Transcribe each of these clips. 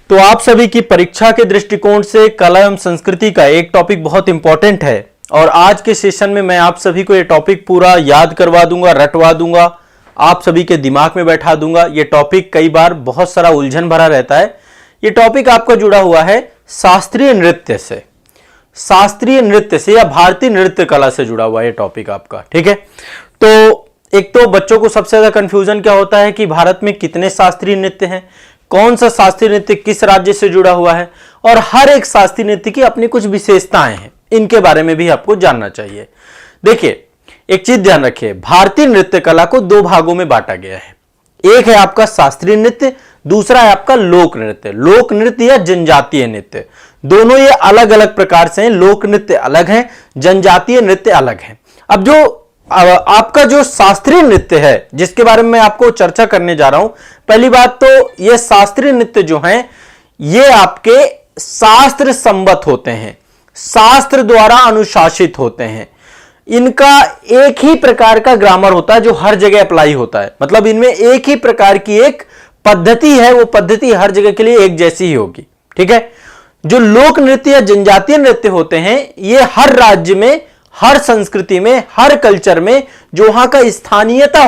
तो आप सभी की परीक्षा के दृष्टिकोण से कला एवं संस्कृति का एक टॉपिक बहुत इंपॉर्टेंट है और आज के सेशन में मैं आप सभी को ये टॉपिक पूरा याद करवा दूंगा, रटवा दूंगा, आप सभी के दिमाग में बैठा दूंगा। ये टॉपिक कई बार बहुत सारा उलझन भरा रहता है। ये टॉपिक आपका जुड़ा हुआ है शास्त्रीय नृत्य से, शास्त्रीय नृत्य से या भारतीय नृत्य कला से जुड़ा हुआ है ये टॉपिक आपका, ठीक है। तो एक तो बच्चों को सबसे ज्यादा कंफ्यूजन क्या होता है कि भारत में कितने शास्त्रीय नृत्य हैं, कौन सा शास्त्रीय नृत्य किस राज्य से जुड़ा हुआ है, और हर एक शास्त्रीय नृत्य की अपनी कुछ विशेषताएं हैं, इनके बारे में भी आपको जानना चाहिए। देखिए, एक चीज ध्यान रखिए, भारतीय नृत्य कला को दो भागों में बांटा गया है। एक है आपका शास्त्रीय नृत्य, दूसरा है आपका लोक नृत्य। लोक नृत्य या जनजातीय नृत्य, दोनों ये अलग अलग प्रकार से हैं। लोक नृत्य अलग है, जनजातीय नृत्य अलग है। अब जो आपका जो शास्त्रीय नृत्य है जिसके बारे में मैं आपको चर्चा करने जा रहा हूं, पहली बात तो ये शास्त्रीय नृत्य जो हैं ये आपके शास्त्र संबद्ध होते हैं, शास्त्र द्वारा अनुशासित होते हैं। इनका एक ही प्रकार का ग्रामर होता है जो हर जगह अप्लाई होता है, मतलब इनमें एक ही प्रकार की एक पद्धति है, वो पद्धति हर जगह के लिए एक जैसी ही होगी, ठीक है। जो लोक नृत्य या जनजातीय नृत्य होते हैं ये हर राज्य में, हर संस्कृति में, हर कल्चर में जो वहां का स्थानीयता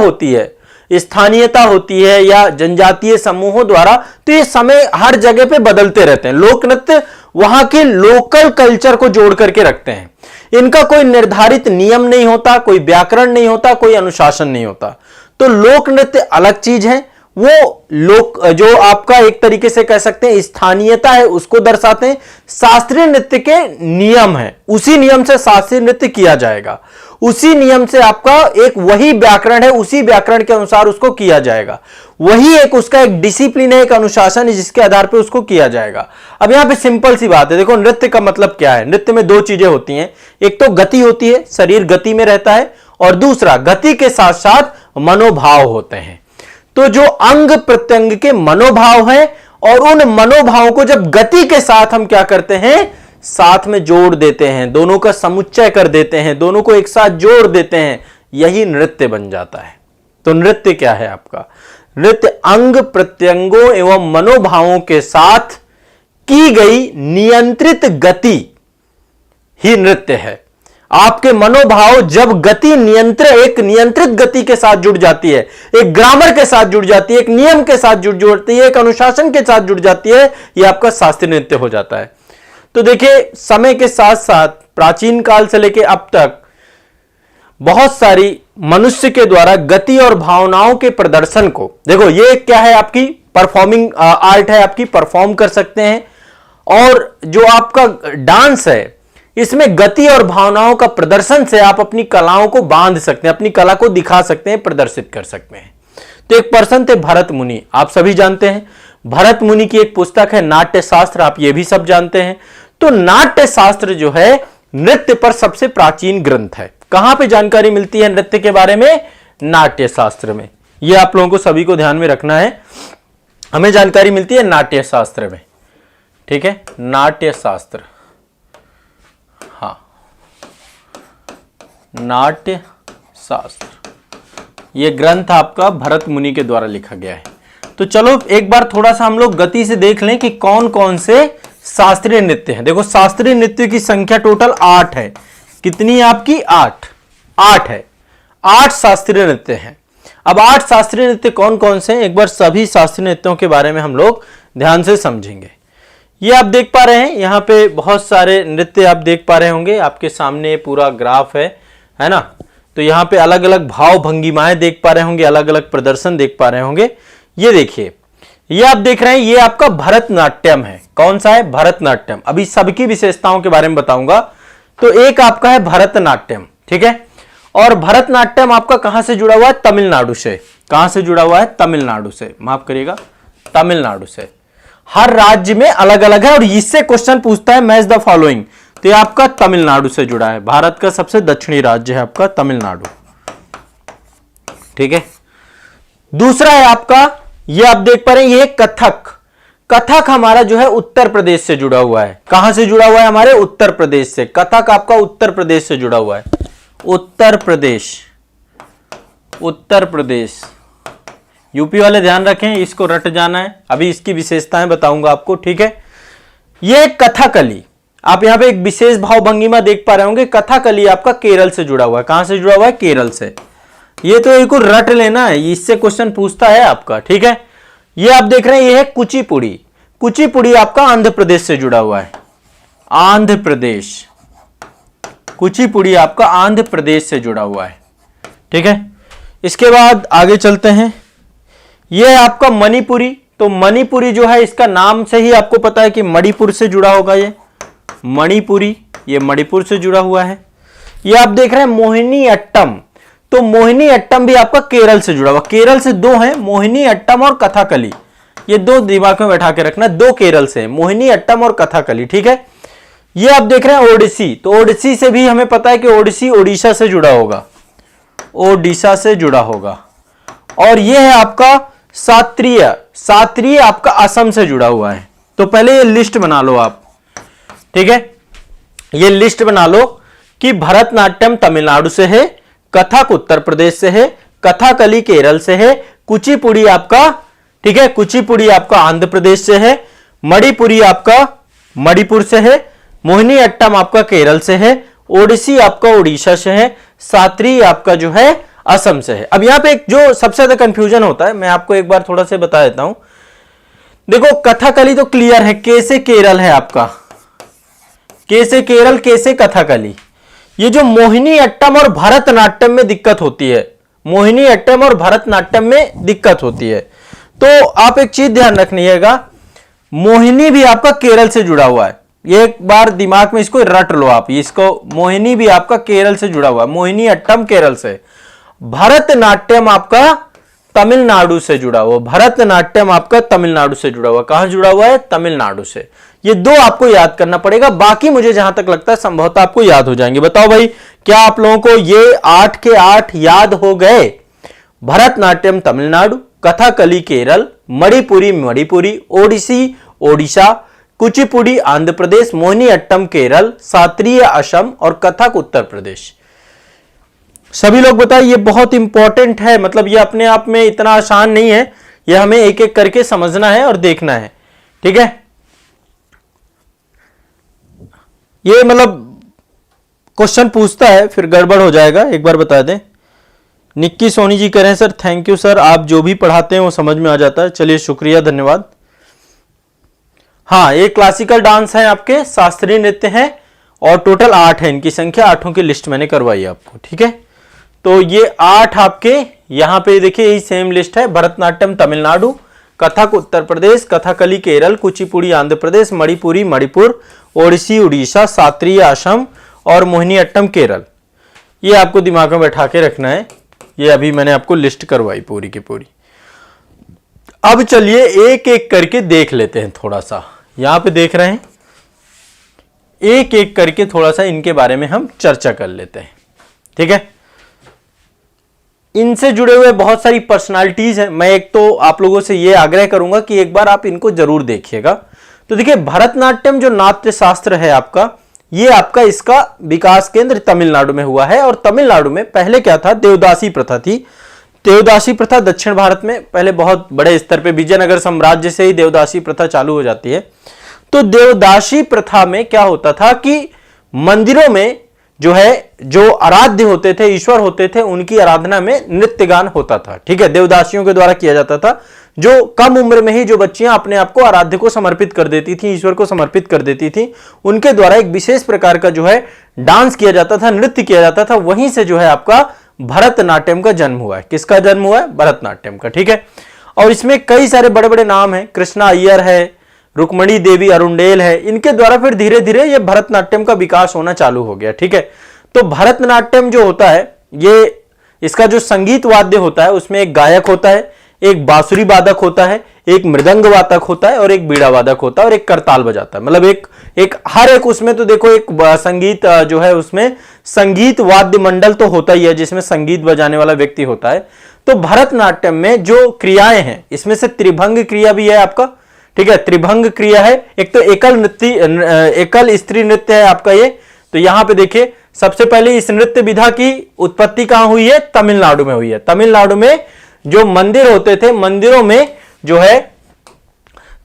होती है या जनजातीय समूहों द्वारा, तो ये समय हर जगह पे बदलते रहते हैं। लोक नृत्य वहां के लोकल कल्चर को जोड़ करके रखते हैं। इनका कोई निर्धारित नियम नहीं होता, कोई व्याकरण नहीं होता, कोई अनुशासन नहीं होता। तो लोक नृत्य अलग चीज है, वो लोक जो आपका एक तरीके से कह सकते हैं स्थानीयता है उसको दर्शाते हैं। शास्त्रीय नृत्य के नियम है, उसी नियम से शास्त्रीय नृत्य किया जाएगा, उसी नियम से आपका एक वही व्याकरण है, उसी व्याकरण के अनुसार उसको किया जाएगा, वही एक उसका एक डिसिप्लिन है, एक अनुशासन है जिसके आधार पर उसको किया जाएगा। अब यहां पे सिंपल सी बात है, देखो नृत्य का मतलब क्या है। नृत्य में दो चीजें होती हैं, एक तो गति होती है, शरीर गति में रहता है, और दूसरा गति के साथ साथ मनोभाव होते हैं। तो जो अंग प्रत्यंग के मनोभाव हैं और उन मनोभावों को जब गति के साथ हम क्या करते हैं, साथ में जोड़ देते हैं, दोनों का समुच्चय कर देते हैं, दोनों को एक साथ जोड़ देते हैं, यही नृत्य बन जाता है। तो नृत्य क्या है आपका? नृत्य अंग प्रत्यंगों एवं मनोभावों के साथ की गई नियंत्रित गति ही नृत्य है। आपके मनोभाव जब गति एक नियंत्रित गति के साथ जुड़ जाती है, एक ग्रामर के साथ जुड़ जाती है, एक नियम के साथ जुड़ जाती है, एक अनुशासन के साथ जुड़ जाती है, यह आपका शास्त्रीय नृत्य हो जाता है। तो देखिए, समय के साथ साथ प्राचीन काल से लेकर अब तक बहुत सारी मनुष्य के द्वारा गति और भावनाओं के प्रदर्शन को, देखो ये क्या है, आपकी परफॉर्मिंग आर्ट है, आपकी परफॉर्म कर सकते हैं। और जो आपका डांस है इसमें गति और भावनाओं का प्रदर्शन से आप अपनी कलाओं को बांध सकते हैं, अपनी कला को दिखा सकते हैं, प्रदर्शित कर सकते हैं। तो एक पर्सन थे भरत मुनि, आप सभी जानते हैं। भरत मुनि की एक पुस्तक है नाट्य शास्त्र, आप ये भी सब जानते हैं। तो नाट्य शास्त्र जो है नृत्य पर सबसे प्राचीन ग्रंथ है। कहां पे जानकारी मिलती है नृत्य के बारे में? नाट्य शास्त्र में। ये आप लोगों को सभी को ध्यान में रखना है, हमें जानकारी मिलती है नाट्य शास्त्र में, ठीक है। नाट्य शास्त्र, हाँ, नाट्य शास्त्र, यह ग्रंथ आपका भरत मुनि के द्वारा लिखा गया है। तो चलो एक बार थोड़ा सा हम लोग गति से देख लें कि कौन कौन से शास्त्रीय नृत्य हैं। देखो शास्त्रीय नृत्य की संख्या टोटल 8 है। कितनी है आपकी? 8 है। 8 शास्त्रीय नृत्य हैं। अब 8 शास्त्रीय नृत्य कौन कौन से हैं, एक बार सभी शास्त्रीय नृत्यों के बारे में हम लोग ध्यान से समझेंगे। ये आप देख पा रहे हैं, यहाँ पे बहुत सारे नृत्य आप देख पा रहे होंगे, आपके सामने पूरा ग्राफ है ना। तो यहाँ पे अलग अलग भाव भंगिमाएं देख पा रहे होंगे, अलग अलग प्रदर्शन देख पा रहे होंगे। ये देखिए, ये आप देख रहे हैं, ये आपका भरतनाट्यम है। कौन सा है? भरतनाट्यम। अभी सबकी विशेषताओं के बारे में बताऊंगा। तो एक आपका है भरतनाट्यम, ठीक है। और भरतनाट्यम आपका कहां से जुड़ा हुआ है? तमिलनाडु से। कहां से जुड़ा हुआ है? तमिलनाडु से, माफ करिएगा, तमिलनाडु से। हर राज्य में अलग अलग है और इससे क्वेश्चन पूछता है मैच द फॉलोइंग, तो ये आपका तमिलनाडु से जुड़ा है। भारत का सबसे दक्षिणी राज्य है आपका तमिलनाडु, ठीक है। दूसरा है आपका, ये आप देख पा रहे हैं, ये कथक। कथक हमारा जो है उत्तर प्रदेश से जुड़ा हुआ है। कहां से जुड़ा हुआ है? हमारे उत्तर प्रदेश से। कथक आपका उत्तर प्रदेश से जुड़ा हुआ है। उत्तर प्रदेश, उत्तर प्रदेश यूपी वाले ध्यान रखें, इसको रट जाना है, अभी इसकी विशेषताएं बताऊंगा आपको, ठीक है। ये कथकली, आप यहां पे एक विशेष भाव भंगिमा देख पा रहे होंगे। कथकली आपका केरल से जुड़ा हुआ है। कहां से जुड़ा हुआ है? केरल से। ये तो एक रट लेना है, इससे क्वेश्चन पूछता है आपका, ठीक है। ये आप देख रहे हैं, ये है कुचिपुड़ी। कुचिपुड़ी आपका आंध्र प्रदेश से जुड़ा हुआ है, आंध्र प्रदेश। कुचिपुड़ी आपका आंध्र प्रदेश से जुड़ा हुआ है, ठीक है। इसके बाद आगे चलते हैं, ये आपका मणिपुरी। तो मणिपुरी जो है, इसका नाम से ही आपको पता है कि मणिपुर से जुड़ा होगा। ये मणिपुरी, ये मणिपुर से जुड़ा हुआ है। ये आप देख रहे हैं मोहिनी अट्टम। तो मोहिनी अट्टम भी आपका केरल से जुड़ा हुआ। केरल से दो हैं, मोहिनी अट्टम और कथकली। ये दो दिमाग में बैठा के रखना, दो केरल से, मोहिनी अट्टम और कथकली, ठीक है। ये आप देख रहे हैं ओडिसी। तो ओडिसी से भी हमें पता है कि ओडिसी ओडिशा से जुड़ा होगा, ओडिशा से जुड़ा होगा। और ये है आपका सात्रीय। सात्रीय आपका असम से जुड़ा हुआ है। तो पहले ये लिस्ट बना लो आप, ठीक है। ये लिस्ट बना लो कि भरतनाट्यम तमिलनाडु से है, कथक उत्तर प्रदेश से है, कथकली केरल से है, कुचिपुड़ी आपका, ठीक है, कुचिपुड़ी आपका आंध्र प्रदेश से है, मणिपुरी आपका मणिपुर से है, मोहिनी अट्टम आपका केरल से है, ओडिसी आपका उड़ीसा से है, सात्री आपका जो है असम से है। अब यहां पे एक जो सबसे ज्यादा कंफ्यूजन होता है, मैं आपको एक बार थोड़ा सा बता देता हूं। देखो कथकली तो क्लियर है, के से केरल है आपका, के से केरल, के से कथकली। ये जो मोहिनी अट्टम और भरतनाट्यम में दिक्कत होती है, मोहिनी अट्टम और भरतनाट्यम में दिक्कत होती है। तो आप एक चीज ध्यान रखिएगा, मोहिनी भी आपका केरल से जुड़ा हुआ है। ये एक बार दिमाग में इसको रट लो आप, इसको, मोहिनी भी आपका केरल से जुड़ा हुआ है, मोहिनी अट्टम केरल से। भरतनाट्यम आपका तमिलनाडु से जुड़ा हुआ, भरतनाट्यम आपका तमिलनाडु से जुड़ा हुआ। कहां जुड़ा हुआ है? तमिलनाडु से। ये दो आपको याद करना पड़ेगा, बाकी मुझे जहां तक लगता है संभवतः आपको याद हो जाएंगे। बताओ भाई, क्या आप लोगों को ये 8 के 8 याद हो गए? भरतनाट्यम तमिलनाडु, कथकली केरल, मणिपुरी मणिपुरी, ओडिसी ओडिशा, कुचिपुड़ी आंध्र प्रदेश, मोहिनी अट्टम केरल, सात्रीय असम और कथक उत्तर प्रदेश। सभी लोग बताइए, ये बहुत इंपॉर्टेंट है, मतलब ये अपने आप में इतना आसान नहीं है, ये हमें एक एक करके समझना है और देखना है, ठीक है। ये मतलब क्वेश्चन पूछता है फिर गड़बड़ हो जाएगा, एक बार बता दें। निक्की सोनी जी कह रहे हैं सर थैंक यू सर, आप जो भी पढ़ाते हैं वो समझ में आ जाता है। चलिए शुक्रिया, धन्यवाद। हाँ, ये क्लासिकल डांस है, आपके शास्त्रीय नृत्य हैं और टोटल 8 है, इनकी संख्या 8 की लिस्ट मैंने करवाई आपको, ठीक है। तो ये 8 आपके यहां पे देखिए, यही सेम लिस्ट है। भरतनाट्यम तमिलनाडु, कथक उत्तर प्रदेश, कथकली केरल, कुचिपुड़ी आंध्र प्रदेश, मणिपुरी मणिपुर, ओडिसी उड़ीसा, सात्रीय असम और मोहिनी अट्टम केरल। ये आपको दिमाग में बैठा के रखना है, ये अभी मैंने आपको लिस्ट करवाई पूरी की पूरी। अब चलिए एक एक करके देख लेते हैं, थोड़ा सा यहां पे देख रहे हैं, एक एक करके थोड़ा सा इनके बारे में हम चर्चा कर लेते हैं, ठीक है। इनसे जुड़े हुए बहुत सारी पर्सनालिटीज हैं। मैं एक तो आप लोगों से यह आग्रह करूंगा कि एक बार आप इनको जरूर देखिएगा। तो देखिए, भरतनाट्यम जो नाट्य शास्त्र है आपका, ये आपका इसका विकास केंद्र तमिलनाडु में हुआ है। और तमिलनाडु में पहले क्या था? देवदासी प्रथा थी। देवदासी प्रथा दक्षिण भारत में पहले बहुत बड़े स्तर पे, विजयनगर साम्राज्य से ही देवदासी प्रथा चालू हो जाती है। तो देवदासी प्रथा में क्या होता था कि मंदिरों में जो है, जो आराध्य होते थे, ईश्वर होते थे, उनकी आराधना में नृत्य गान होता था, ठीक है, देवदासियों के द्वारा किया जाता था। जो कम उम्र में ही जो बच्चियां अपने आप को आराध्य को समर्पित कर देती थी, ईश्वर को समर्पित कर देती थी, उनके द्वारा एक विशेष प्रकार का जो है डांस किया जाता था, नृत्य किया जाता था। वहीं से जो है आपका भरतनाट्यम का जन्म हुआ है। किसका जन्म हुआ है? भरतनाट्यम का, ठीक है। और इसमें कई सारे बड़े बड़े नाम हैं, कृष्णा अय्यर है, रुक्मणी देवी अरुंडेल है, इनके द्वारा फिर धीरे धीरे ये भरतनाट्यम का विकास होना चालू हो गया, ठीक है। तो भरतनाट्यम जो होता है, ये इसका जो संगीत वाद्य होता है उसमें एक गायक होता है, एक बांसुरी वादक होता है, एक मृदंग वादक होता है और एक बीड़ा वादक होता है और एक करताल बजाता है। मतलब एक हर एक उसमें तो देखो एक संगीत जो है उसमें संगीत वाद्य मंडल तो होता ही है जिसमें संगीत बजाने वाला व्यक्ति होता है। तो भरतनाट्यम में जो क्रियाएं हैं इसमें से त्रिभंग क्रिया भी है आपका, ठीक है, त्रिभंग क्रिया है। एक तो एकल स्त्री नृत्य है आपका ये। तो यहां पे देखिए, सबसे पहले इस नृत्य विधा की उत्पत्ति कहां हुई है? तमिलनाडु में हुई है। तमिलनाडु में जो मंदिर होते थे, मंदिरों में जो है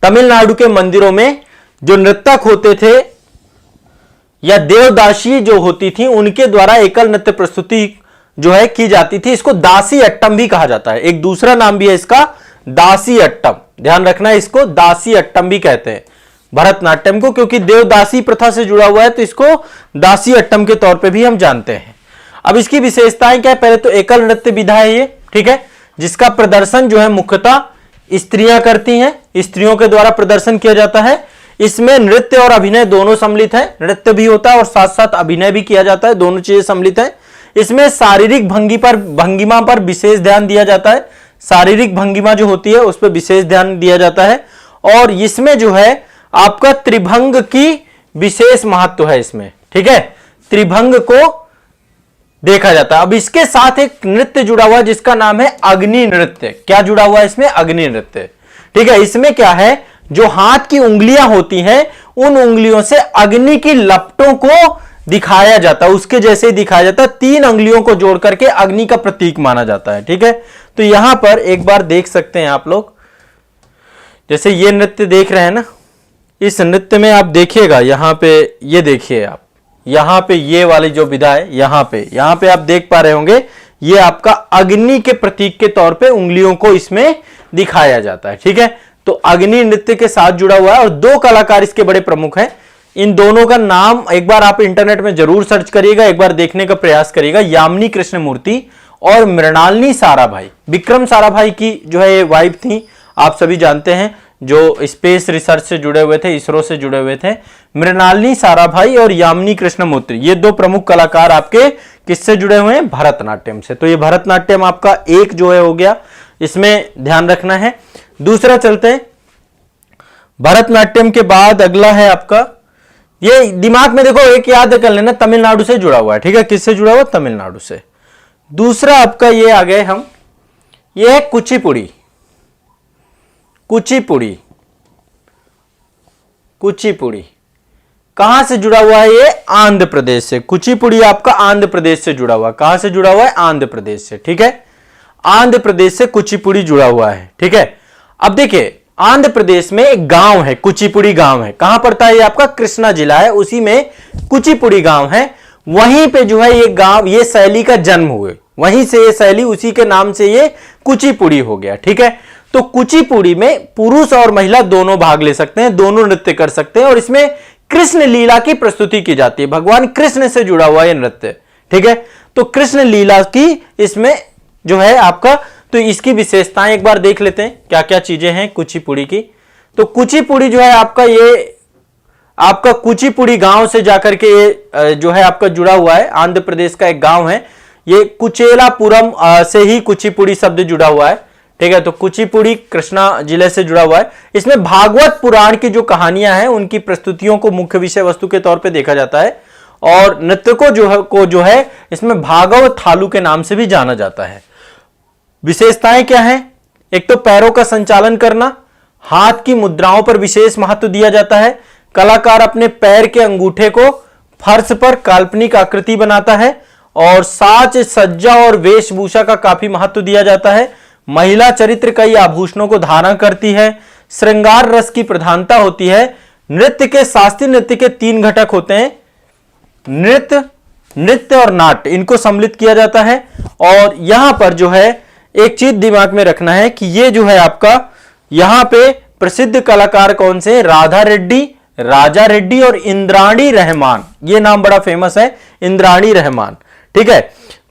तमिलनाडु के मंदिरों में जो नर्तक होते थे या देवदासी जो होती थी, उनके द्वारा एकल नृत्य प्रस्तुति जो है की जाती थी। इसको दासी अट्टम भी कहा जाता है। एक दूसरा नाम भी है इसका, दासी अट्टम। ध्यान रखना है, इसको दासी अट्टम भी कहते हैं भरतनाट्यम को, क्योंकि देवदासी प्रथा से जुड़ा हुआ है तो इसको दासी अट्टम के तौर पे भी हम जानते हैं। अब इसकी विशेषताएं क्या है? पहले तो एकल नृत्य विधा है ये, ठीक है, जिसका प्रदर्शन जो है मुख्यतः स्त्रियां करती हैं, स्त्रियों के द्वारा प्रदर्शन किया जाता है। इसमें नृत्य और अभिनय दोनों सम्मिलित है, नृत्य भी होता है और साथ साथ अभिनय भी किया जाता है, दोनों चीजें सम्मिलित है। इसमें शारीरिक भंगिमा पर विशेष ध्यान दिया जाता है, शारीरिक भंगिमा जो होती है उस पर विशेष ध्यान दिया जाता है। और इसमें जो है आपका त्रिभंग की विशेष महत्व है इसमें, ठीक है, त्रिभंग को देखा जाता है। अब इसके साथ एक नृत्य जुड़ा हुआ है जिसका नाम है अग्नि नृत्य। क्या जुड़ा हुआ है इसमें? अग्नि नृत्य, ठीक है। इसमें क्या है, जो हाथ की उंगलियां होती हैं उन उंगलियों से अग्नि की लपटों को दिखाया जाता है, उसके जैसे ही दिखाया जाता है। 3 अंगुलियों को जोड़ करके अग्नि का प्रतीक माना जाता है, ठीक है। तो यहां पर एक बार देख सकते हैं आप लोग, जैसे ये नृत्य देख रहे हैं ना, इस नृत्य में आप देखिएगा, यहां पे ये देखिए आप, यहां पे ये वाली जो विधा है, यहां पे आप देख पा रहे होंगे, ये आपका अग्नि के प्रतीक के तौर पे उंगलियों को इसमें दिखाया जाता है, ठीक है। तो अग्नि नृत्य के साथ जुड़ा हुआ है और 2 कलाकार इसके बड़े प्रमुख हैं। इन दोनों का नाम एक बार आप इंटरनेट में जरूर सर्च करिएगा, एक बार देखने का प्रयास करिएगा। यामिनी कृष्णमूर्ति और मृणालिनी साराभाई। विक्रम साराभाई की जो है वाइफ थी, आप सभी जानते हैं, जो स्पेस रिसर्च से जुड़े हुए थे, इसरो से जुड़े हुए थे। मृणालिनी साराभाई और यामिनी कृष्णमूर्ति, ये 2 प्रमुख कलाकार आपके किससे जुड़े हुए हैं? भरतनाट्यम से। तो ये भरतनाट्यम आपका एक जो है हो गया, इसमें ध्यान रखना है। दूसरा चलते हैं, भरतनाट्यम के बाद अगला है आपका, ये दिमाग में देखो एक याद कर लेना, तमिलनाडु से जुड़ा हुआ है, ठीक है। किससे जुड़ा हुआ? तमिलनाडु से। दूसरा आपका ये आ गए हम, ये है कुचिपुड़ी। कुचिपुड़ी, कुचिपुड़ी कहां से जुड़ा हुआ है? ये आंध्र प्रदेश से। कुचिपुड़ी आपका आंध्र प्रदेश से जुड़ा हुआ है। कहां से जुड़ा हुआ है? आंध्र प्रदेश से, ठीक है। आंध्र प्रदेश से कुचिपुड़ी जुड़ा हुआ है, ठीक है। अब देखिए, आंध्र प्रदेश में एक गांव है, कुचिपुड़ी गांव है। कहां पड़ता है? ये आपका कृष्णा जिला है, उसी में कुचिपुड़ी गांव है। वहीं पे जो है ये गांव, ये शैली का जन्म हुए, वहीं से ये शैली, उसी के नाम से ये कुचिपुड़ी हो गया, ठीक है। तो कुचिपुड़ी में पुरुष और महिला दोनों भाग ले सकते हैं, दोनों नृत्य कर सकते हैं और इसमें कृष्ण लीला की प्रस्तुति की जाती है। भगवान कृष्ण से जुड़ा हुआ ये नृत्य, ठीक है। तो कृष्ण लीला की इसमें जो है आपका, तो इसकी विशेषताएं एक बार देख लेते हैं, क्या क्या चीजें हैं कुचिपुड़ी की। तो कुचिपुड़ी जो है आपका, ये आपका कुचिपुड़ी गांव से जाकर के ये जो है आपका जुड़ा हुआ है, आंध्र प्रदेश का एक गांव है। ये कुचेलापुरम से ही कुचिपुड़ी शब्द जुड़ा हुआ है, ठीक है। तो कुचिपुड़ी कृष्णा जिले से जुड़ा हुआ है। इसमें भागवत पुराण की जो कहानियां हैं उनकी प्रस्तुतियों को मुख्य विषय वस्तु के तौर पे देखा जाता है और नृत्य को जो है इसमें भागवत थालू के नाम से भी जाना जाता है। विशेषताएं क्या हैं? एक तो पैरों का संचालन करना, हाथ की मुद्राओं पर विशेष महत्व दिया जाता है। कलाकार अपने पैर के अंगूठे को फर्श पर काल्पनिक आकृति बनाता है और साज सज्जा और वेशभूषा का काफी महत्व दिया जाता है। महिला चरित्र कई आभूषणों को धारण करती है। श्रृंगार रस की प्रधानता होती है। नृत्य के, शास्त्रीय नृत्य के 3 घटक होते हैं, नृत्य और नाट्य, इनको सम्मिलित किया जाता है। और यहां पर जो है एक चीज दिमाग में रखना है कि ये जो है आपका, यहां पे प्रसिद्ध कलाकार कौन से? राधा रेड्डी, राजा रेड्डी और इंद्राणी रहमान। ये नाम बड़ा फेमस है, इंद्राणी रहमान, ठीक है।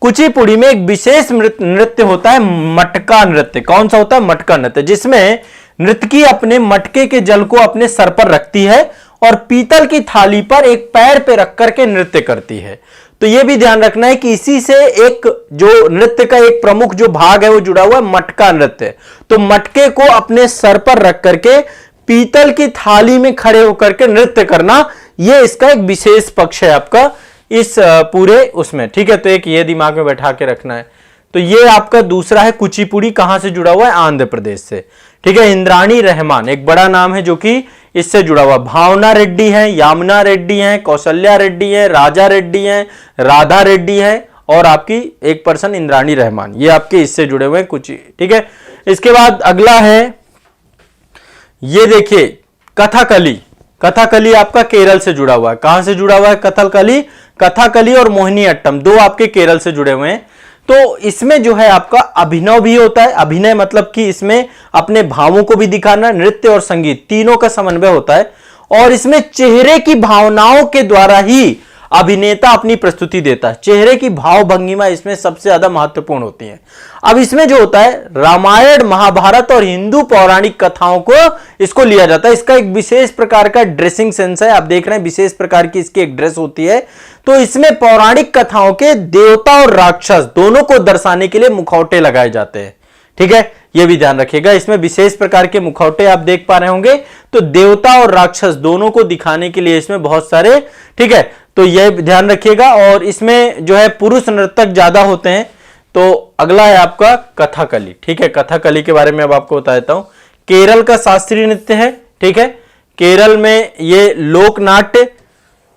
कुचिपुड़ी में एक विशेष नृत्य होता है, मटका नृत्य। कौन सा होता है? मटका नृत्य, जिसमें नृत्यकी अपने मटके के जल को अपने सर पर रखती है और पीतल की थाली पर एक पैर पे रख करके नृत्य करती है। तो यह भी ध्यान रखना है कि इसी से एक जो नृत्य का एक प्रमुख जो भाग है वो जुड़ा हुआ है, मटका नृत्य। तो मटके को अपने सर पर रख करके पीतल की थाली में खड़े होकर के नृत्य करना, यह इसका एक विशेष पक्ष है आपका इस पूरे उसमें, ठीक है। तो एक ये दिमाग में बैठा के रखना है। तो ये आपका दूसरा है कुचिपुड़ी, कहां से जुड़ा हुआ है? आंध्र प्रदेश से, ठीक है। इंद्राणी रहमान एक बड़ा नाम है जो कि इससे जुड़ा हुआ। भावना रेड्डी है, यामिना रेड्डी है, कौशल्या रेड्डी है, राजा रेड्डी है, राधा रेड्डी है और आपकी एक पर्सन इंद्राणी रहमान, ये आपके इससे जुड़े हुए हैं कुछ, ठीक है। इसके बाद अगला है, ये देखिए कथकली। कथकली आपका केरल से जुड़ा हुआ है। कहां से जुड़ा हुआ है कथकली? कथकली और मोहिनी अट्टम दो आपके केरल से जुड़े हुए हैं। तो इसमें जो है आपका अभिनव भी होता है। अभिनय मतलब कि इसमें अपने भावों को भी दिखाना, नृत्य और संगीत तीनों का समन्वय होता है। और इसमें चेहरे की भावनाओं के द्वारा ही अभिनेता अपनी प्रस्तुति देता है। चेहरे की भाव भंगिमा इसमें सबसे ज्यादा महत्वपूर्ण होती है। अब इसमें जो होता है रामायण, महाभारत और हिंदू पौराणिक कथाओं को इसको लिया जाता है। इसका एक विशेष प्रकार का ड्रेसिंग सेंस है, आप देख रहे हैं विशेष प्रकार की इसकी एक ड्रेस होती है। तो इसमें पौराणिक कथाओं के देवता और राक्षस दोनों को दर्शाने के लिए मुखौटे लगाए जाते हैं, ठीक है, यह भी ध्यान रखिएगा। इसमें विशेष प्रकार के मुखौटे आप देख पा रहे होंगे। तो देवता और राक्षस दोनों को दिखाने के लिए इसमें बहुत सारे, ठीक है, तो यह ध्यान रखिएगा। और इसमें जो है पुरुष नर्तक ज्यादा होते हैं। तो अगला है आपका कथकली, ठीक है। कथकली के बारे में अब आपको बता देता हूं। केरल का शास्त्रीय नृत्य है, ठीक है। केरल में ये लोक नाट्य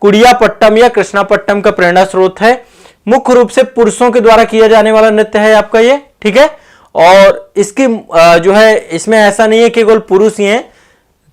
कुड़ियापट्टम या कृष्णापट्टम का प्रेरणा स्रोत है। मुख्य रूप से पुरुषों के द्वारा किया जाने वाला नृत्य है आपका ये, ठीक है। और इसकी जो है इसमें ऐसा नहीं है केवल पुरुष ही हैं,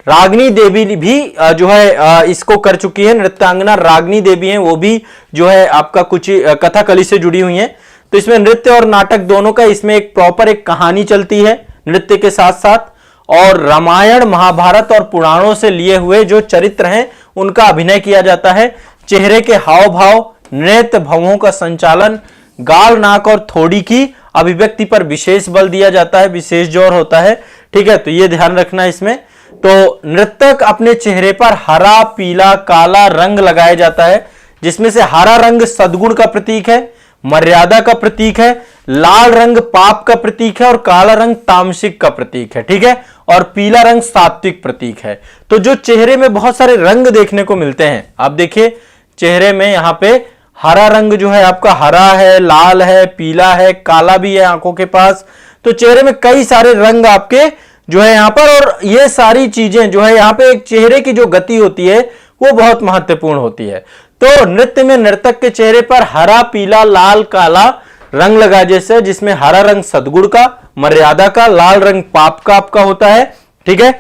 रागिनी देवी भी जो है इसको कर चुकी है। नृत्यांगना रागिनी देवी हैं, वो भी जो है आपका कुछ कथकली से जुड़ी हुई हैं। तो इसमें नृत्य और नाटक दोनों का इसमें एक प्रॉपर एक कहानी चलती है नृत्य के साथ साथ। और रामायण, महाभारत और पुराणों से लिए हुए जो चरित्र हैं उनका अभिनय किया जाता है। चेहरे के हाव भाव, नृत्य भावों का संचालन, गाल, नाक और थोड़ी की अभिव्यक्ति पर विशेष बल दिया जाता है, विशेष जोर होता है, ठीक है। तो ये ध्यान रखना इसमें। तो नर्तक अपने चेहरे पर हरा, पीला, काला रंग लगाया जाता है, जिसमें से हरा रंग सद्गुण का प्रतीक है, मर्यादा का प्रतीक है, लाल रंग पाप का प्रतीक है और काला रंग तामसिक का प्रतीक है, ठीक है। और पीला रंग सात्विक प्रतीक है। तो जो चेहरे में बहुत सारे रंग देखने को मिलते हैं, आप देखिए चेहरे में यहां पे हरा रंग जो है आपका हरा है, लाल है, पीला है, काला भी है आंखों के पास। तो चेहरे में कई सारे रंग आपके जो है यहां पर, और ये सारी चीजें जो है यहां पे एक चेहरे की जो गति होती है वो बहुत महत्वपूर्ण होती है। तो नृत्य में नर्तक के चेहरे पर हरा, पीला, लाल, काला रंग लगा जैसे, जिसमें हरा रंग सद्गुण का, मर्यादा का, लाल रंग पाप का आपका होता है, ठीक है,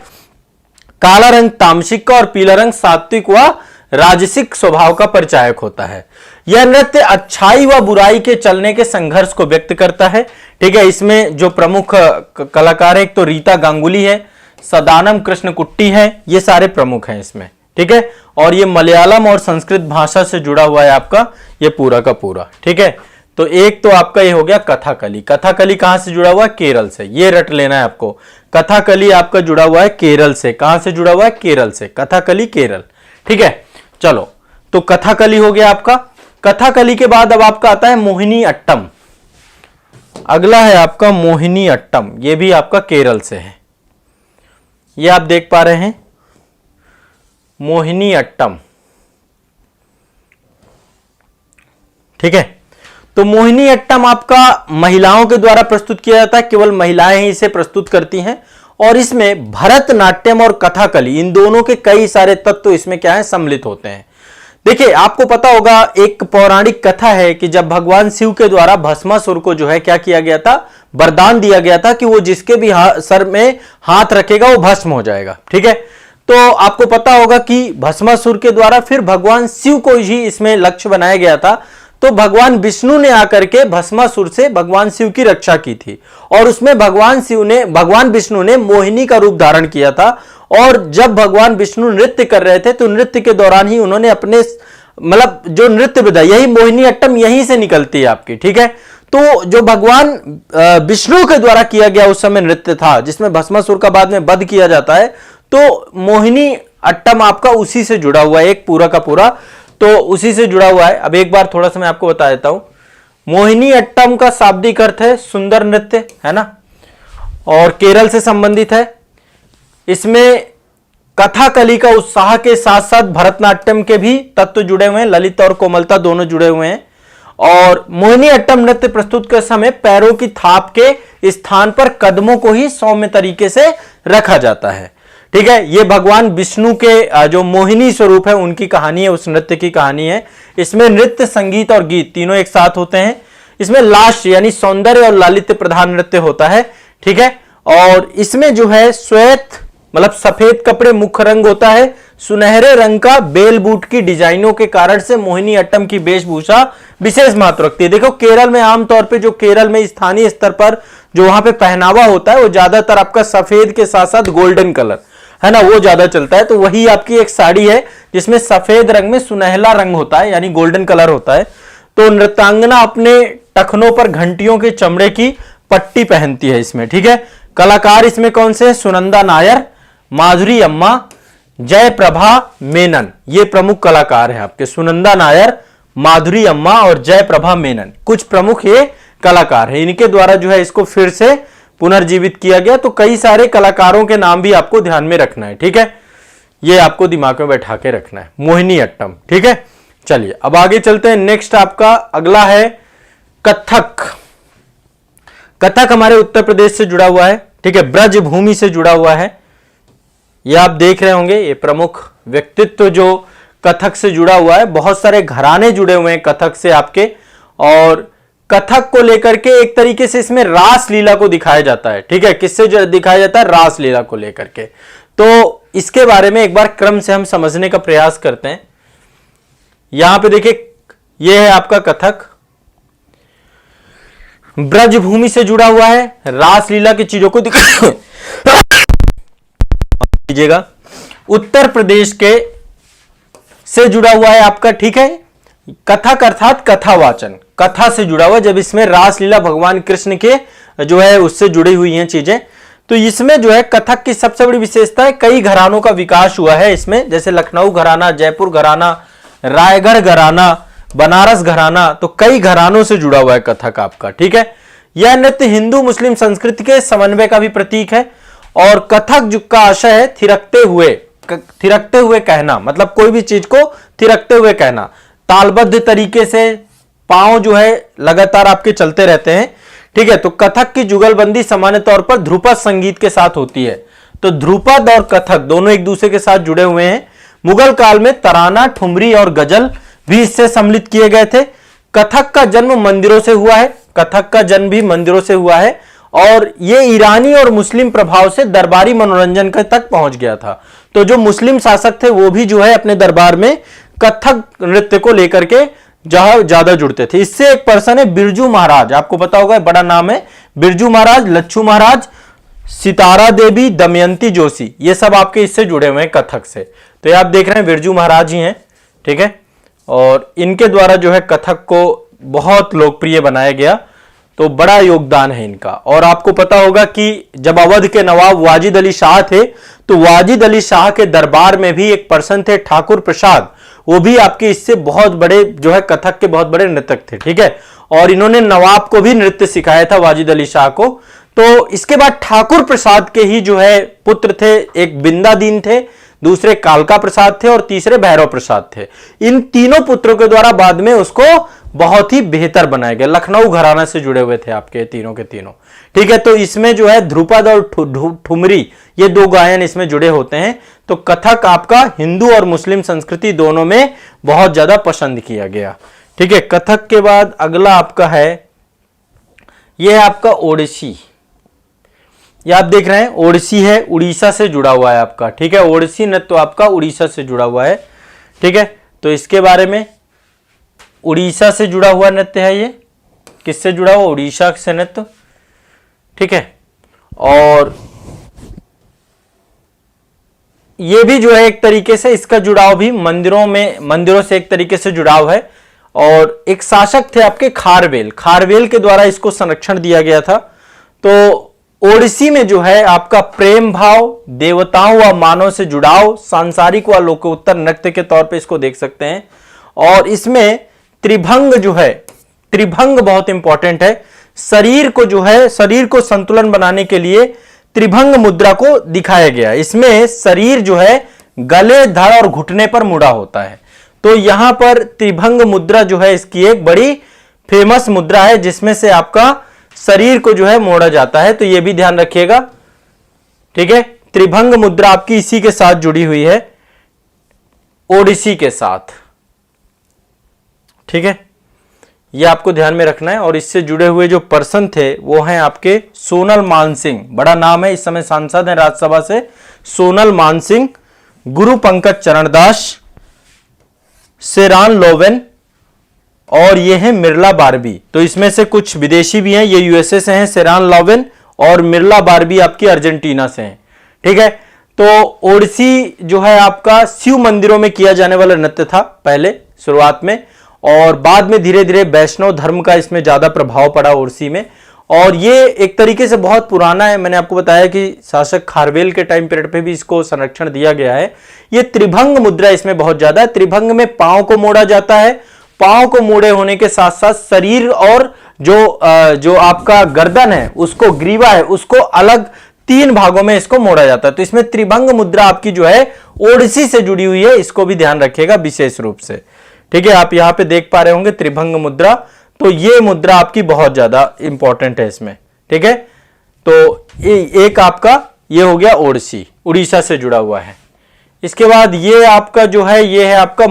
काला रंग तामसिक का और पीला रंग सात्विक व राजसिक स्वभाव का परिचायक होता है। यह नृत्य अच्छाई व बुराई के चलने के संघर्ष को व्यक्त करता है, ठीक है। इसमें जो प्रमुख कलाकार है, एक तो रीता गांगुली है, सदानम कृष्णकुट्टी है, ये सारे प्रमुख हैं इसमें, ठीक है। और ये मलयालम और संस्कृत भाषा से जुड़ा हुआ है आपका ये पूरा का पूरा, ठीक है। तो एक तो आपका ये हो गया कथकली। कथकली कहां से जुड़ा हुआ है? केरल से, ये रट लेना है आपको। कथकली आपका जुड़ा हुआ है केरल से। कहां से जुड़ा हुआ है? केरल से। कथकली केरल, ठीक है। चलो, तो कथकली हो गया आपका। कथकली के बाद अब आपका आता है मोहिनी अट्टम। अगला है आपका मोहिनी अट्टम, ये भी आपका केरल से है। ये आप देख पा रहे हैं मोहिनी अट्टम, ठीक है। तो मोहिनी अट्टम आपका महिलाओं के द्वारा प्रस्तुत किया जाता है, केवल महिलाएं ही इसे प्रस्तुत करती हैं। और इसमें भरतनाट्यम और कथकली इन दोनों के कई सारे तत्व इसमें क्या है सम्मिलित होते हैं। देखिए, आपको पता होगा एक पौराणिक कथा है कि जब भगवान शिव के द्वारा भस्मासुर को जो है क्या किया गया था, वरदान दिया गया था कि वो जिसके भी सर में हाथ रखेगा वो भस्म हो जाएगा, ठीक है। तो आपको पता होगा कि भस्मासुर के द्वारा फिर भगवान शिव को ही इसमें लक्ष्य बनाया गया था। तो भगवान विष्णु ने आकर के भस्मासुर से भगवान शिव की रक्षा की थी, और उसमें भगवान विष्णु ने मोहिनी का रूप धारण किया था। और जब भगवान विष्णु नृत्य कर रहे थे तो नृत्य के दौरान ही उन्होंने अपने मतलब जो नृत्य विधा, यही मोहिनी अट्टम यहीं से निकलती है आपकी, ठीक है। तो जो भगवान विष्णु के द्वारा किया गया उस समय नृत्य था, जिसमें भस्मासुर का बाद में वध किया जाता है। तो मोहिनी अट्टम आपका उसी से जुड़ा हुआ है, एक पूरा का पूरा तो उसी से जुड़ा हुआ है। अब एक बार थोड़ा सा मैं आपको बता देता हूं। मोहिनी अट्टम का शाब्दिक अर्थ है सुंदर नृत्य, है ना, और केरल से संबंधित है। इसमें कथकली का उत्साह के साथ साथ भरतनाट्यम के भी तत्व जुड़े हुए हैं, ललित और कोमलता दोनों जुड़े हुए हैं। और मोहिनी अट्टम नृत्य प्रस्तुत के समय पैरों की थाप के स्थान पर कदमों को ही सौम्य तरीके से रखा जाता है, ठीक है, ये भगवान विष्णु के जो मोहिनी स्वरूप है उनकी कहानी है, उस नृत्य की कहानी है। इसमें नृत्य, संगीत और गीत तीनों एक साथ होते हैं। इसमें लाश यानी सौंदर्य और लालित्य प्रधान नृत्य होता है। ठीक है, और इसमें जो है श्वेत मतलब सफेद कपड़े मुख्य रंग होता है। सुनहरे रंग का बेल बूट की डिजाइनों के कारण से मोहिनी अट्टम की वेशभूषा विशेष महत्व रखती है। देखो केरल में आमतौर पे जो केरल में स्थानीय स्तर पर जो वहां पे पहनावा होता है वो ज्यादातर आपका सफेद के साथ साथ गोल्डन कलर है ना, वो ज्यादा चलता है। तो वही आपकी एक साड़ी है जिसमें सफेद रंग में सुनहला रंग होता है यानी गोल्डन कलर होता है। तो नृत्यांगना अपने टखनों पर घंटियों के चमड़े की पट्टी पहनती है इसमें। ठीक है, कलाकार इसमें कौन से? सुनंदा नायर, माधुरी अम्मा, जयप्रभा मेनन, ये प्रमुख कलाकार हैं आपके। सुनंदा नायर, माधुरी अम्मा और जयप्रभा मेनन कुछ प्रमुख ये कलाकार हैं। इनके द्वारा जो है इसको फिर से पुनर्जीवित किया गया। तो कई सारे कलाकारों के नाम भी आपको ध्यान में रखना है। ठीक है, ये आपको दिमाग में बैठा के रखना है, मोहिनी अट्टम। ठीक है, चलिए अब आगे चलते हैं। नेक्स्ट आपका अगला है कथक। कथक हमारे उत्तर प्रदेश से जुड़ा हुआ है। ठीक है, ब्रज भूमि से जुड़ा हुआ है। ये आप देख रहे होंगे, ये प्रमुख व्यक्तित्व जो कथक से जुड़ा हुआ है। बहुत सारे घराने जुड़े हुए हैं कथक से आपके, और कथक को लेकर के एक तरीके से इसमें रास लीला को दिखाया जाता है। ठीक है, किससे दिखाया जाता है? रास लीला को लेकर के। तो इसके बारे में एक बार क्रम से हम समझने का प्रयास करते हैं। यहां पे देखिए, यह है आपका कथक, ब्रज भूमि से जुड़ा हुआ है, रास लीला की चीजों को दीजिएगा। उत्तर प्रदेश के से जुड़ा हुआ है आपका। ठीक है, कथक अर्थात कथावाचन, कथा से जुड़ा हुआ, जब इसमें रासलीला भगवान कृष्ण के जो है उससे जुड़ी हुई हैं चीजें। तो इसमें जो है कथक की सबसे बड़ी विशेषता है कई घरानों का विकास हुआ है इसमें, जैसे लखनऊ घराना, जयपुर घराना, रायगढ़ घराना, बनारस घराना। तो कई घरानों से जुड़ा हुआ है कथक आपका। ठीक है, यह नृत्य हिंदू मुस्लिम संस्कृति के समन्वय का भी प्रतीक है। और कथक जो का आशय है थिरकते हुए कहना, मतलब कोई भी चीज को थिरकते हुए कहना, तालबद्ध तरीके से पांव जो है लगातार आपके चलते रहते हैं। ठीक है, तो कथक की जुगलबंदी सामान्य तौर पर ध्रुपद संगीत के साथ होती है। तो ध्रुपद और कथक दोनों एक दूसरे के साथ जुड़े हुए हैं। मुगल काल में तराना, ठुमरी और गजल भी इससे सम्मिलित किए गए थे। कथक का जन्म मंदिरों से हुआ है, कथक का जन्म भी मंदिरों से हुआ है, और ये ईरानी और मुस्लिम प्रभाव से दरबारी मनोरंजन तक पहुंच गया था। तो जो मुस्लिम शासक थे वो भी जो है अपने दरबार में कथक नृत्य को लेकर के ज्यादा जुड़ते थे। इससे एक पर्सन है बिरजू महाराज, आपको पता होगा, बड़ा नाम है बिरजू महाराज, लच्छू महाराज, सितारा देवी, दमयंती जोशी, ये सब आपके इससे जुड़े हुए हैं कथक से। तो ये आप देख रहे हैं बिरजू महाराज ही हैं। ठीक है, और इनके द्वारा जो है कथक को बहुत लोकप्रिय बनाया गया। तो बड़ा योगदान है इनका। और आपको पता होगा कि जब अवध के नवाब वाजिद अली शाह थे, तो वाजिद अली शाह के दरबार में भी एक पर्सन थे ठाकुर प्रसाद, वो भी आपके इससे बहुत बड़े जो है कथक के बहुत बड़े नृतक थे। ठीक है, और इन्होंने नवाब को भी नृत्य सिखाया था, वाजिद अली शाह को। तो इसके बाद ठाकुर प्रसाद के ही जो है पुत्र थे, एक बिंदादीन थे, दूसरे कालका प्रसाद थे और तीसरे भैरव प्रसाद थे। इन तीनों पुत्रों के द्वारा बाद में उसको बहुत ही बेहतर बनाया गया। लखनऊ घराना से जुड़े हुए थे आपके तीनों के तीनों। ठीक है, तो इसमें जो है ध्रुपद और ठुमरी, ये दो गायन इसमें जुड़े होते हैं। तो कथक आपका हिंदू और मुस्लिम संस्कृति दोनों में बहुत ज्यादा पसंद किया गया। ठीक है, कथक के बाद अगला आपका है, यह है आपका ओडिसी। ये आप देख रहे हैं ओडिसी है, उड़ीसा से जुड़ा हुआ है आपका। ठीक है, ओडिसी नृत्य तो आपका उड़ीसा से जुड़ा हुआ है। ठीक है, तो इसके बारे में, उड़ीसा से जुड़ा हुआ नृत्य है ये। किससे जुड़ा हुआ? उड़ीसा से नृत्य। ठीक है, और ये भी जो है एक तरीके से इसका जुड़ाव भी मंदिरों से एक तरीके से जुड़ाव है। और एक शासक थे आपके खारवेल के द्वारा इसको संरक्षण दिया गया था। तो ओडिसी में जो है आपका प्रेम भाव, देवताओं व मानव से जुड़ाव, सांसारिक व लोकोत्तर नृत्य के तौर पे इसको देख सकते हैं। और इसमें त्रिभंग जो है, त्रिभंग बहुत इंपॉर्टेंट है। शरीर को संतुलन बनाने के लिए त्रिभंग मुद्रा को दिखाया गया। इसमें शरीर जो है गले, धड़ और घुटने पर मुड़ा होता है। तो यहां पर त्रिभंग मुद्रा जो है इसकी एक बड़ी फेमस मुद्रा है, जिसमें से आपका शरीर को जो है मोड़ा जाता है। तो यह भी ध्यान रखिएगा। ठीक है, त्रिभंग मुद्रा आपकी इसी के साथ जुड़ी हुई है, ओडिसी के साथ। ठीक है, ये आपको ध्यान में रखना है। और इससे जुड़े हुए जो पर्सन थे वो हैं आपके सोनल मानसिंह, बड़ा नाम है, इस समय सांसद हैं राज्यसभा से, सोनल मानसिंह, गुरु पंकज चरणदास, सेरान लोवेन, और ये है मिर्ला बारबी। तो इसमें से कुछ विदेशी भी हैं, ये यूएसए से हैं, सेरान लोवेन, और मिर्ला बारबी आपकी अर्जेंटीना से हैं। ठीक है, तो ओडिसी जो है आपका शिव मंदिरों में किया जाने वाला नृत्य था पहले शुरुआत में, और बाद में धीरे धीरे वैष्णव धर्म का इसमें ज्यादा प्रभाव पड़ा ओडिसी में। और ये एक तरीके से बहुत पुराना है, मैंने आपको बताया कि शासक खारवेल के टाइम पीरियड पे भी इसको संरक्षण दिया गया है। ये त्रिभंग मुद्रा इसमें बहुत ज्यादा है। त्रिभंग में पांव को मोड़ा जाता है, पांव को मोड़े होने के साथ साथ शरीर और जो आपका गर्दन है, उसको ग्रीवा है, उसको अलग 3 भागों में इसको मोड़ा जाता है। तो इसमें त्रिभंग मुद्रा आपकी जो है ओडिसी से जुड़ी हुई है, इसको भी ध्यान रखिएगा विशेष रूप से। ठीक है, आप यहां पे देख पा रहे होंगे त्रिभंग मुद्रा, तो ये मुद्रा आपकी बहुत ज्यादा इंपॉर्टेंट है इसमें। ठीक है, तो एक आपका ये हो गया ओडिसी, उड़ीसा से जुड़ा हुआ है। इसके बाद ये आपका जो है, ये है आपका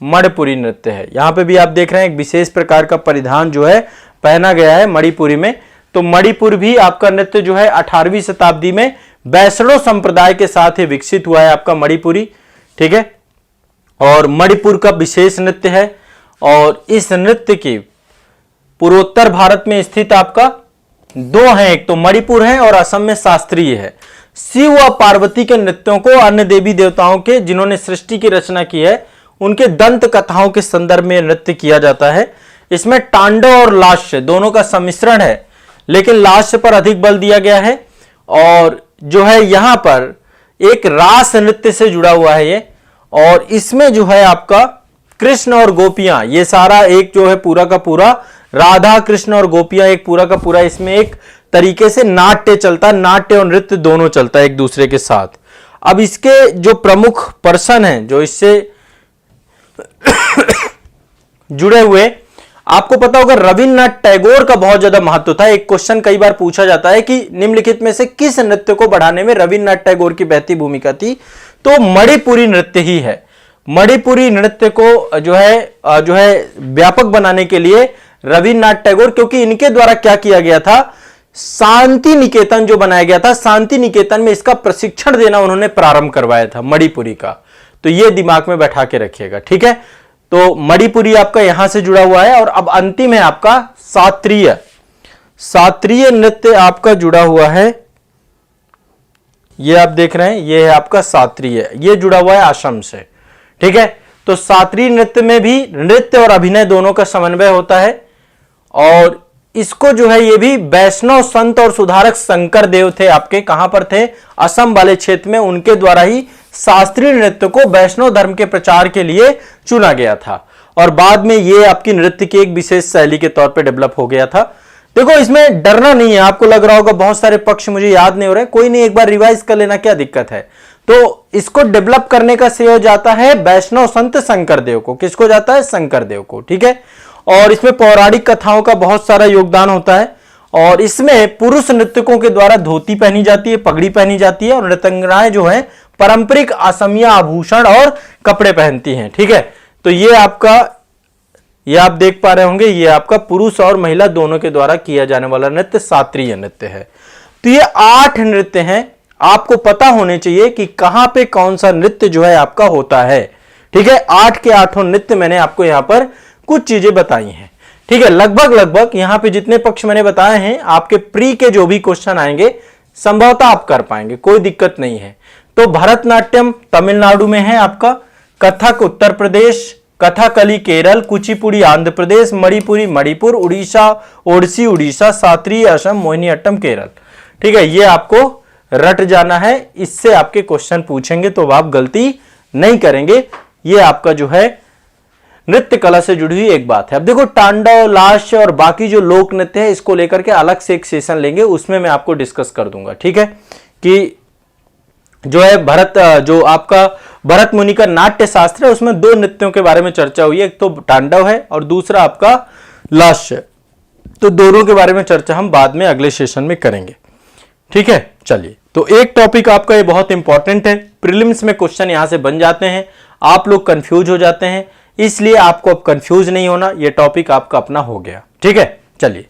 मणिपुरी नृत्य है। यहां पे भी आप देख रहे हैं एक विशेष प्रकार का परिधान जो है पहना गया है मणिपुरी में। तो मणिपुर भी आपका नृत्य जो है 18वीं शताब्दी में वैष्णव संप्रदाय के साथ ही विकसित हुआ है आपका मणिपुरी। ठीक है, और मणिपुर का विशेष नृत्य है। और इस नृत्य की पूर्वोत्तर भारत में स्थित आपका 2 हैं, एक तो मणिपुर है और असम में शास्त्रीय है। शिव व पार्वती के नृत्यों को अन्य देवी देवताओं के जिन्होंने सृष्टि की रचना की है उनके दंत कथाओं के संदर्भ में नृत्य किया जाता है। इसमें तांडव और लास्य दोनों का सम्मिश्रण है, लेकिन लास्य पर अधिक बल दिया गया है। और जो है यहां पर एक रास नृत्य से जुड़ा हुआ है ये, और इसमें जो है आपका कृष्ण और गोपियां, ये सारा एक जो है पूरा का पूरा राधा कृष्ण और गोपियां एक पूरा का पूरा, इसमें एक तरीके से नाट्य चलता है, नाट्य और नृत्य दोनों चलता है एक दूसरे के साथ। अब इसके जो प्रमुख पर्सन हैं जो इससे जुड़े हुए, आपको पता होगा रविन्द्रनाथ टैगोर का बहुत ज्यादा महत्व था। एक क्वेश्चन कई बार पूछा जाता है कि निम्नलिखित में से किस नृत्य को बढ़ाने में रविन्द्रनाथ टैगोर की बहती भूमिका थी, तो मणिपुरी नृत्य ही है। मणिपुरी नृत्य को जो है व्यापक बनाने के लिए रविन्द्रनाथ टैगोर, क्योंकि इनके द्वारा क्या किया गया था, शांति निकेतन जो बनाया गया था, शांति निकेतन में इसका प्रशिक्षण देना उन्होंने प्रारंभ करवाया था मणिपुरी का। तो यह दिमाग में बैठा के रखिएगा। ठीक है, तो मणिपुरी आपका यहां से जुड़ा हुआ है। और अब अंतिम है आपका शास्त्रीय नृत्य आपका जुड़ा हुआ है, ये आप देख रहे हैं, ये है आपका शास्त्रीय, ये जुड़ा हुआ है असम से। ठीक है, तो शास्त्रीय नृत्य में भी नृत्य और अभिनय दोनों का समन्वय होता है। और इसको जो है ये भी वैष्णव संत और सुधारक शंकर देव थे आपके, कहां पर थे, असम वाले क्षेत्र में, उनके द्वारा ही शास्त्रीय नृत्य को वैष्णव धर्म के प्रचार के लिए चुना गया था। और बाद में ये आपकी नृत्य की एक विशेष शैली के तौर पे डेवलप हो गया था। देखो, इसमें डरना नहीं है। आपको लग रहा होगा बहुत सारे पक्ष मुझे याद नहीं हो रहे, कोई नहीं, एक बार रिवाइज कर लेना, क्या दिक्कत है। तो इसको डेवलप करने का श्रेय जाता है वैष्णव संत शंकर देव को। किसको जाता है? शंकर देव को। ठीक है, और इसमें पौराणिक कथाओं का बहुत सारा योगदान होता है। और इसमें पुरुष नृत्यकों के द्वारा धोती पहनी जाती है, पगड़ी पहनी जाती है, और नृत्यंगनाएं जो है पारंपरिक असमिया आभूषण और कपड़े पहनती हैं। ठीक है, तो ये आप देख पा रहे होंगे, ये आपका पुरुष और महिला दोनों के द्वारा किया जाने वाला नृत्य शास्त्रीय नृत्य है। तो ये 8 नृत्य हैं। आपको पता होने चाहिए कि कहां पे कौन सा नृत्य जो है आपका होता है। ठीक है, 8 के 8 नृत्य मैंने आपको यहां पर कुछ चीजें बताई हैं। ठीक है, लगभग यहां पे जितने पक्ष मैंने बताए हैं, आपके प्री के जो भी क्वेश्चन आएंगे संभवतः आप कर पाएंगे, कोई दिक्कत नहीं है। तो भरतनाट्यम तमिलनाडु में है आपका, कथक उत्तर प्रदेश, कथकली केरल, कुचिपुड़ी आंध्र प्रदेश, मणिपुरी मणिपुर, उड़ीसा ओडिसी उड़ीसा, शास्त्रीय असम, मोहिनीअट्टम केरल। ठीक है, ये आपको रट जाना है, इससे आपके क्वेश्चन पूछेंगे तो आप गलती नहीं करेंगे। ये आपका जो है नृत्य कला से जुड़ी हुई एक बात है। अब देखो, तांडव, लास्य और बाकी जो लोक नृत्य है, इसको लेकर के अलग से एक सेशन लेंगे, उसमें मैं आपको डिस्कस कर दूंगा। ठीक है, कि जो है जो आपका भरत मुनि का नाट्य शास्त्र है, उसमें 2 नृत्यों के बारे में चर्चा हुई है, एक तो तांडव है और दूसरा आपका लास्य। तो दोनों के बारे में चर्चा हम बाद में अगले सेशन में करेंगे। ठीक है, चलिए। तो एक टॉपिक आपका ये बहुत इंपॉर्टेंट है, प्रीलिम्स में क्वेश्चन यहां से बन जाते हैं, आप लोग कंफ्यूज हो जाते हैं, इसलिए आपको अब कंफ्यूज नहीं होना, ये टॉपिक आपका अपना हो गया। ठीक है, चलिए।